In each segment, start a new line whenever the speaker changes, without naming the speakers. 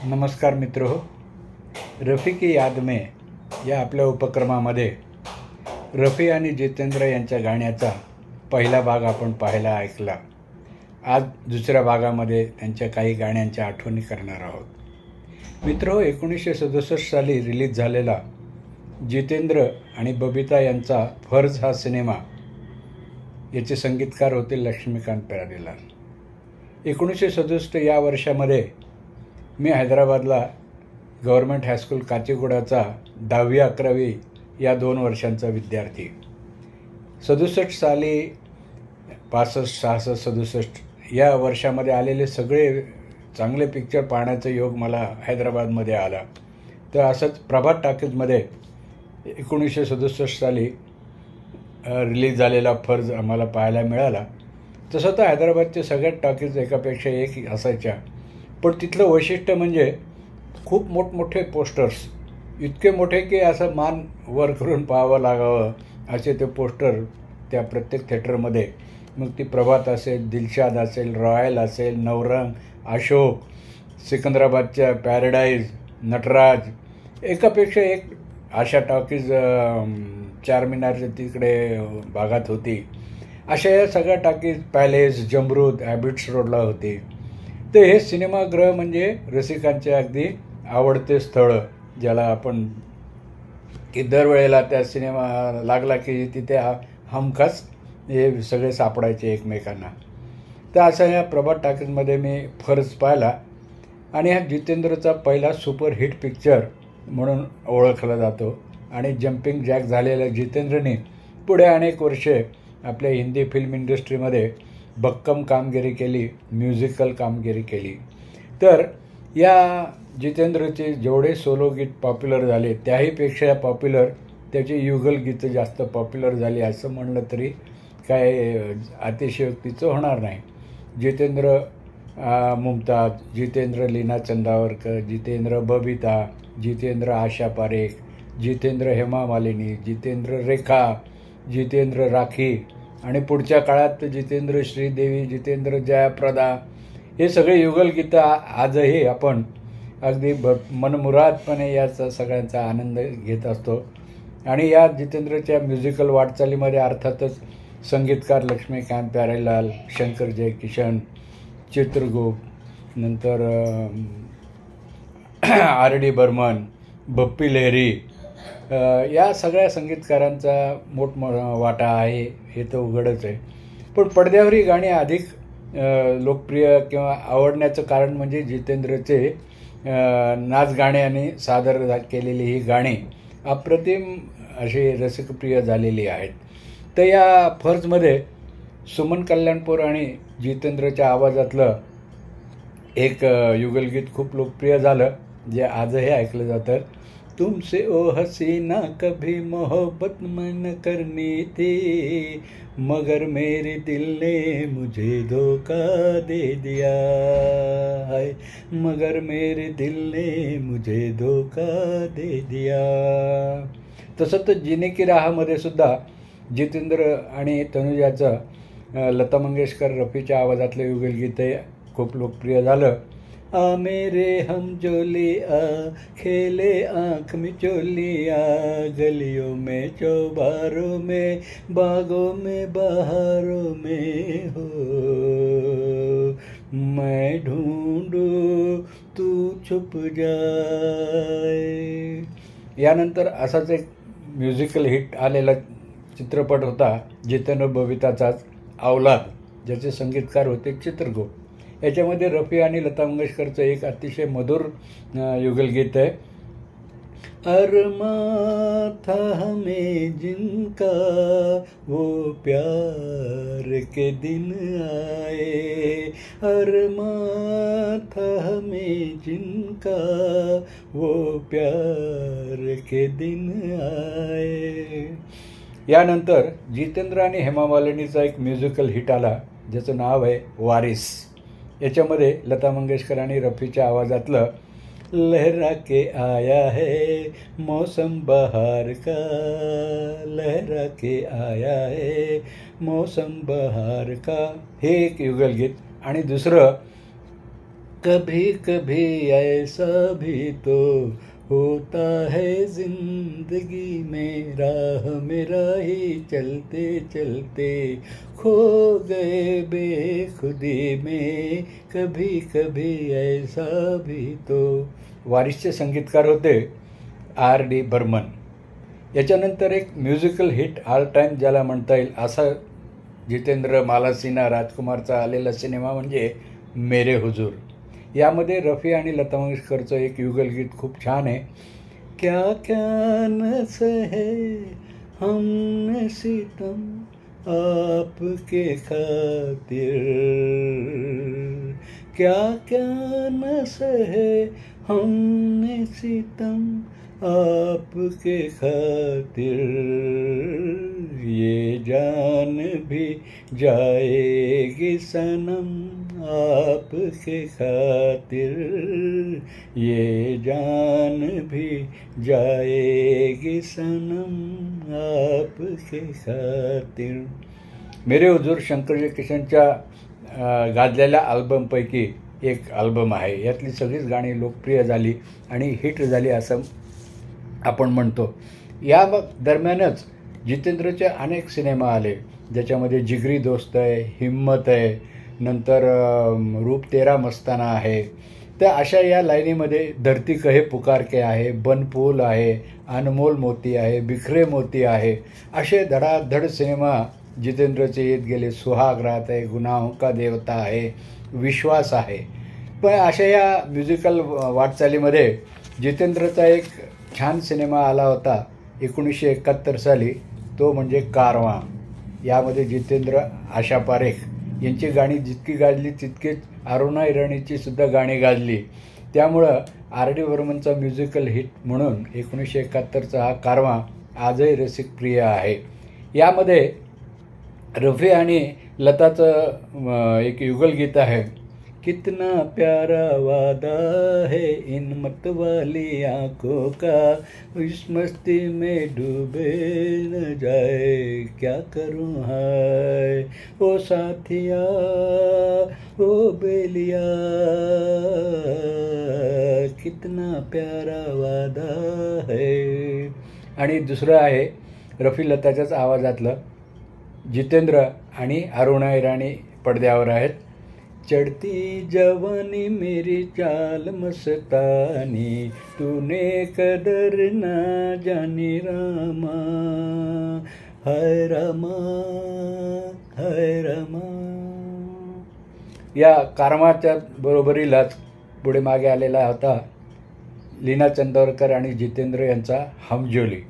नमस्कार मित्रहो, रफी की याद में या आपल्या उपक्रमामध्ये रफी आणि जितेंद्र यांच्या गाण्याचा पहिला भाग आपण पाहायला ऐकला. आज दुसऱ्या भागामध्ये त्यांच्या काही गाण्यांच्या आठवणी करणार आहोत. मित्रहो, 1967 साली रिलीज झालेला जितेंद्र आणि बबिता यांचा फर्ज हा सिनेमा, याचे संगीतकार होते लक्ष्मीकांत प्यारेलाल. 1967 या वर्षामध्ये मी हैदराबादला गव्हर्मेंट हायस्कूल काचीगुडाचा 10वी-11वी या 2 वर्षांचा विद्यार्थी. 67 साली 65, 66, 67 या वर्षामध्ये आलेले सगळे चांगले पिक्चर पाहण्याचा योग मला हैदराबादमध्ये आला. तर असंच प्रभात टाकीजमध्ये 1967 साली रिलीज झालेला फर्ज आम्हाला पाहायला मिळाला. तसं तर हैदराबादचे सगळ्यात टॉकीज एकापेक्षा एक असायच्या, पण तिथलं वैशिष्ट्य म्हणजे खूप मोठमोठे पोस्टर्स, इतके मोठे की असं मान वर करून पाहावं लागावं असे ते पोस्टर त्या प्रत्येक थिएटरमध्ये. मग ती प्रभात असेल, दिलशाद असेल, रॉयल असेल, नवरंग, अशोक, सिकंदराबादच्या पॅराडाईज, नटराज, एकापेक्षा एक अशा टॉकीज चारमिनारच्या तिकडे भागात होती. अशा या सगळ्या टॉकीज पॅलेस, जमरूद, हॅबिट्स रोडला होती. तर हे सिनेमागृह म्हणजे रसिकांचे अगदी आवडते स्थळ, ज्याला आपण की दरवेळेला त्या सिनेमा लागला की तिथे हमखास हे सगळे सापडायचे एकमेकांना. तर असा या प्रभात टाकीजमध्ये मी फर्ज पाहिला आणि हा जितेंद्रचा पहिला सुपरहिट पिक्चर म्हणून ओळखला जातो. आणि जम्पिंग जॅक झालेल्या जितेंद्रने पुढे अनेक वर्षे आपल्या हिंदी फिल्म इंडस्ट्रीमध्ये भक्कम कामगिरी केली, म्युझिकल कामगिरी केली. तर या जितेंद्रचे जेवढे सोलो गीत पॉप्युलर झाले त्याहीपेक्षा पॉप्युलर त्याची युगल गीतं जास्त पॉप्युलर झाली असं म्हणलं तरी काय अतिशयोक्तीचं होणार नाही. जितेंद्र मुमताज, जितेंद्र लीना चंदावरकर, जितेंद्र बबिता, जितेंद्र आशा पारेख, जितेंद्र हेमा मालिनी, जितेंद्र रेखा, जितेंद्र राखी आणि पुढच्या काळात जितेंद्र श्रीदेवी, जितेंद्र जयाप्रदा, हे सगळे युगलगीतं आजही आपण अगदी मनमुरादपणे याचा सगळ्यांचा आनंद घेत असतो. आणि या जितेंद्रच्या म्युझिकल वाटचालीमध्ये अर्थातच संगीतकार लक्ष्मीकांत प्यारेलाल, शंकर जयकिशन, चित्रगुप्त, नंतर R.D. बर्मन, बप्पी लेहरी, या सगळ्या संगीतकारांचा वाटा आहे हे तर उघडच आहे. पण पडद्यावर ही गाणी अधिक लोकप्रिय किंवा आवडण्याचं कारण म्हणजे जितेंद्रचे नाच गाण्याने सादर केलेली ही गाणी अप्रतिम अशी रसिकप्रिय झालेली आहेत. तर या फर्जमध्ये सुमन कल्याणपूर आणि जितेंद्रच्या आवाजातलं एक युगलगीत खूप लोकप्रिय झालं, जे आजही ऐकलं जातं. तुमसे ओ हसीना कभी मोहब्बत मन करनी थी, मगर मेरे दिल ने मुझे धोखा दे दिया है, मगर मेरे दिल ने मुझे धोखा दे दिया. तसं तर जीने की राहमध्ये सुद्धा जितेंद्र आणि तनुजाचं लता मंगेशकर, रफीच्या आवाजातलं युगलगीत खूप लोकप्रिय झालं. आ मेरे हम जोली आ, खेले आँख में चोलिया, गलियों में चौबारों में, बागों में बहारों में हो, मैं ढूंढूं तू छुप जाए. यानंतर असाच एक म्युझिकल हिट आलेला चित्रपट होता जितेंद्र बबिताचाच औलाद, ज्याचे संगीतकार होते चित्रगुप्त. याच्यामध्ये रफी आणि लता मंगेशकरचं एक अतिशय मधुर युगलगीत आहे. अरमा था हमें जिनका वो प्यार के दिन आए, अरमा था हमें जिनका वो प्यार के दिन आए. यानंतर जितेंद्र आणि हेमा मालिनीचा एक म्युझिकल हिट आला ज्याचं नाव आहे वारिस. याच्यामध्ये लता मंगेशकर आणि रफीच्या आवाजातलं लहरा के आया है मौसम बहार का, लहरा के आया है मौसम बहार का, हे एक युगलगीत. आणि दुसरं कभी कभी ऐसा भी तो होता है जिंदगी में, राह मेरा ही चलते चलते खो गए बेखुदी में, कभी कभी ऐसा भी तो. वारिसचे संगीतकार होते R.D. बर्मन. याच्यानंतर एक म्युझिकल हिट ऑल टाईम ज्याला म्हणता येईल असा जितेंद्र मालासिना राजकुमारचा आलेला सिनेमा म्हणजे मेरे हुजूर. यामध्ये रफी आणि लता मंगेशकरचं एक युगलगीत खूप छान आहे. क्या क्या न सहे हमने सितम आपके खातिर, क्या क्या न सहे हमने सितम आपके खातिर, ये जान भी जाएगी सनम आपके खातिर, ये जान भी जाएगी सनम आपके खातिर. मेरे हुजूर शंकर जयकिशनच्या गाजलेल्या अल्बमपैकी एक अल्बम आहे. यातली सगळीच गाणी लोकप्रिय झाली आणि हिट झाली असं आपण म्हणतो. या दरम्यानच जितेंद्रचे अनेक सिनेमा आले ज्याच्यामध्ये जिगरी दोस्त आहे, हिम्मत आहे, नंतर रूप तेरा मस्ताना आहे. तर अशा या लाईनीमध्ये धरती कहे पुकार के आहे, बनफूल आहे, अनमोल मोती आहे, बिखरे मोती आहे. असे धडाधड सिनेमा जितेंद्रचे येत गेले. सुहाग रात आहे, गुनाहों का देवता आहे, विश्वास आहे. पण अशा या म्युझिकल वाटचालीमध्ये जितेंद्रचा एक छान सिनेमा आला होता 1971 साली, तो म्हणजे कारवां. यामध्ये जितेंद्र, आशा पारेख यांची गाणी जितकी गाजली तितकीच अरुणा इराणीची सुद्धा गाणी गाजली. त्यामुळं R.D. बर्मनचा म्युझिकल हिट म्हणून 1971चा हा कारवां आजही रसिक प्रिय आहे. यामध्ये रफी आणि लताचं एक युगलगीत आहे. कितना प्यारा वादा है इन मत वाली आँखों का, इस मस्ती में डूबे न जाए क्या करूँ हाय, ओ साथिया ओ बेलिया, कितना प्यारा वादा है. आणि दुसरं आहे रफी लताच्याच आवाजातलं. जितेंद्र आणि अरुणा इराणी पडद्यावर आहेत. चढ़ती जवानी मेरी चाल मस्तानी, तूने कदर ना जानी रामा, हाय रामा हाय रामा. या कारवांच्या बरोबरीलाच पुढे मागे आलेला होता लीना चंदोरकर आणि जितेंद्र यांचा हमजोली.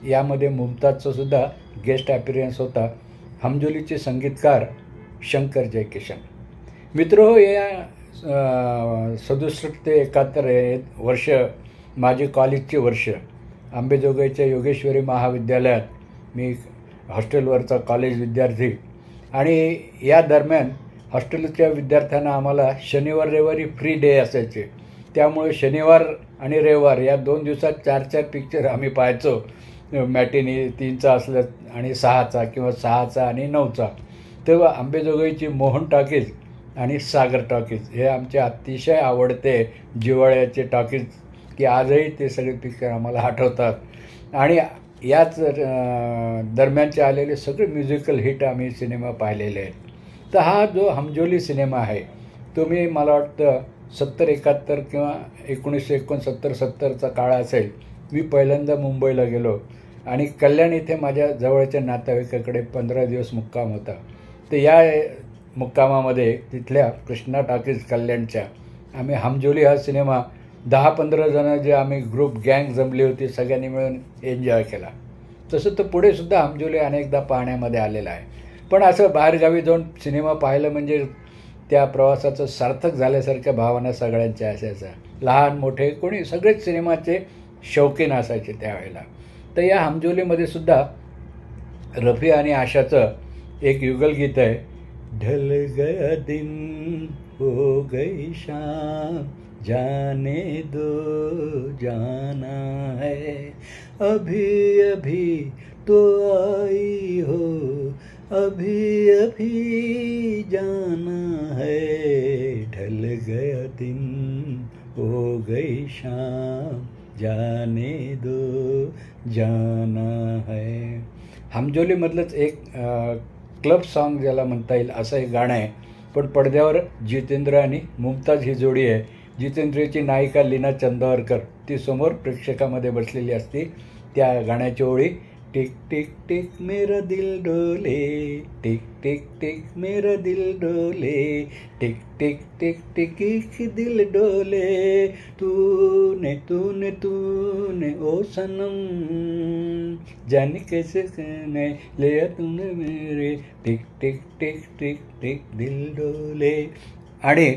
यामध्ये मुमताजचा सुद्धा गेस्ट अपीअरन्स होता. हमजोलीचे संगीतकार शंकर जयकिशन. मित्रहो, या 67 ते 71 वर्ष माझी कॉलेजची वर्ष. अंबेजोगाईच्या योगेश्वरी महाविद्यालयात मी हॉस्टेलवरचा कॉलेज विद्यार्थी. आणि या दरम्यान हॉस्टेलच्या विद्यार्थ्यांना आम्हाला शनिवार रविवारी फ्री डे असायचे. त्यामुळे शनिवार आणि रविवार या 2 दिवसात 4-4 पिक्चर आम्ही पाहायचो. मॅटिनी 3चा असलं आणि 6चा किंवा 6चा आणि 9चा. तेव्हा अंबेजोगाईची मोहन टॉकीज आणि सागर टॉकीज हे आमचे अतिशय आवडते जिव्हाळ्याचे टॉकीज, की आजही ते सगळे पिक्चर आम्हाला आठवतात. आणि याच दरम्यानचे आलेले सगळे म्युझिकल हिट आम्ही सिनेमा पाहिलेले आहेत. तर हा जो हमजोली सिनेमा आहे तो मी, मला वाटतं 70-71 किंवा 1969-70चा काळ असेल. मी पहिल्यांदा मुंबईला गेलो आणि कल्याण इथे माझ्या जवळच्या नातेवाईकाकडे 15 दिवस मुक्काम होता. तर या मुक्कामामध्ये तिथल्या कृष्णा टॉकीज कल्याणच्या आम्ही हमजोली हा सिनेमा 10-15 जण जे आम्ही ग्रुप गँग जमली होती सगळ्यांनी मिळून एन्जॉय केला. तसं तर पुढे सुद्धा हमजोली अनेकदा पाहण्यामध्ये आलेला आहे. पण असं बाहेरगावी जाऊन सिनेमा पाहिलं म्हणजे त्या प्रवासाचं सार्थक झाल्यासारख्या भावना सगळ्यांच्या असायच्या. लहान मोठे कोणी सगळेच सिनेमाचे शौकीन असायचे त्यावेळेला. तर या हमजोलीमध्ये सुद्धा रफी आणि आशाचं एक युगलगीत आहे. ढल गया दिन हो गई शाम, जाने दो जाना है, अभी अभी तो आई हो, अभी अभी जाना है, ढल ढल गया दिन हो गई शाम जाने दो जाना है. हमजोलीमधलंच एक क्लब सॉन्ग ज्याला म्हणता येईल असं एक गाणं आहे. पण पडद्यावर जितेंद्र आणि मुमताज ही जोडी आहे. जितेंद्रची नायिका लीना चंदावरकर ती समोर प्रेक्षकामध्ये बसलेली असते. त्या गाण्याच्या ओळी टिक टिक टिक मेरा दिल डोले, टिक टिक टिक मेरा दिल डोले, टिक टिक टिक टिक एक दिल डोले, तूने तूने तूने ओ सनम जाने कैसे कहने लिया तूने मेरे, tick tick tick tick tick दिल डोले. आणि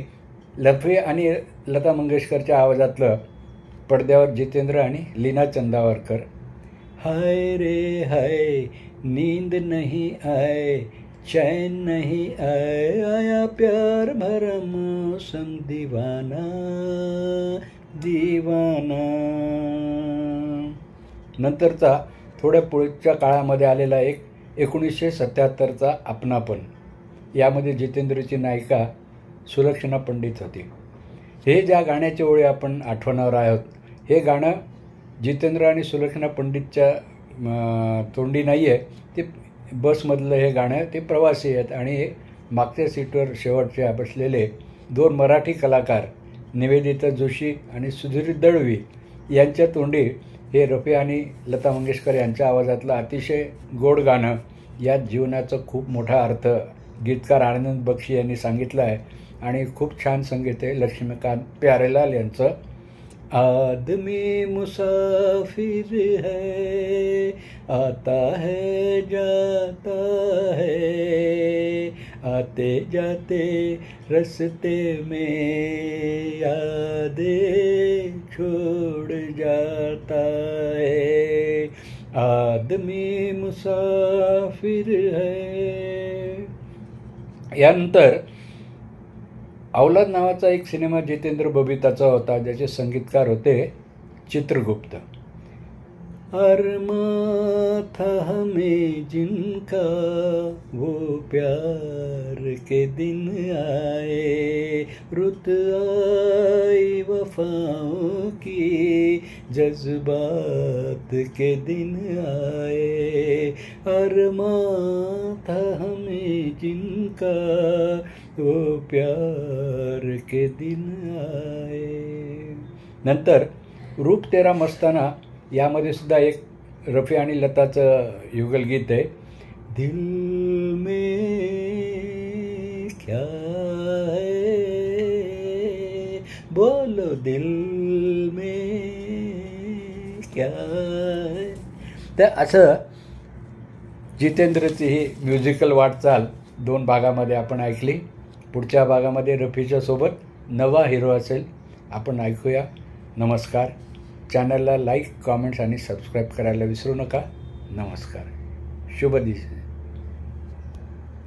रफी आणि लता मंगेशकरच्या आवाजातलं पडद्यावर जितेंद्र आणि लीना चंदावरकर. हाय रे हाय नींद नहीं आए चैन नहीं आए आया प्यार भरा मौसम दीवाना दीवाना. नंतरचा थोड्या पुढच्या काळामध्ये आलेला एक 1977चा अपनापन. यामध्ये जितेंद्रची नायिका सुलक्षणा पंडित होती. हे ज्या गाण्याच्या ओळी आपण आठवणार आहोत हे गाणं जितेंद्र आणि सुलक्षणा पंडितच्या तोंडी नाही आहे. ते बसमधलं हे गाणं ते प्रवासी आहेत आणि हे मागच्या सीटवर शेवटचे बसलेले 2 मराठी कलाकार निवेदिता जोशी आणि सुधीर दळवी यांच्या तोंडी हे रफी आणि लता मंगेशकर यांच्या आवाजातलं अतिशय गोड गाणं. यात जीवनाचा खूप मोठा अर्थ गीतकार आनंद बक्षी यांनी सांगितलं आहे आणि खूप छान संगीत आहे लक्ष्मीकांत प्यारेलाल यांचं. आदमी मुसाफिर है आता है जाता है आते जाते रस्ते में यादें छोड़ जाता है आदमी मुसाफिर है. यानंतर औलाद नावाचा एक सिनेमा जितेंद्र बबिताचा होता ज्याचे संगीतकार होते चित्रगुप्त. अरमा था हमें जिनका वो प्यार के दिन आए रुत आई वफाओं की जज्बात के दिन आए अरमा था हमें जिनका वो प्यार के दिन आए. नंतर रूप तेरा मस्ताना यामध्ये सुद्धा एक रफी आणि लताचं युगलगीत आहे. दिल में क्या है बोलो दिल में क्या है. तर असं जितेंद्रची ही म्युझिकल वाटचाल 2 भागामध्ये आपण ऐकली. पुढच्या भागामध्ये रफीच्या सोबत नवा हिरो असेल आपण ऐकूया. नमस्कार. चॅनलला लाईक कॉमेंट्स आणि सबस्क्राईब करायला विसरू नका. नमस्कार. शुभ दिवस.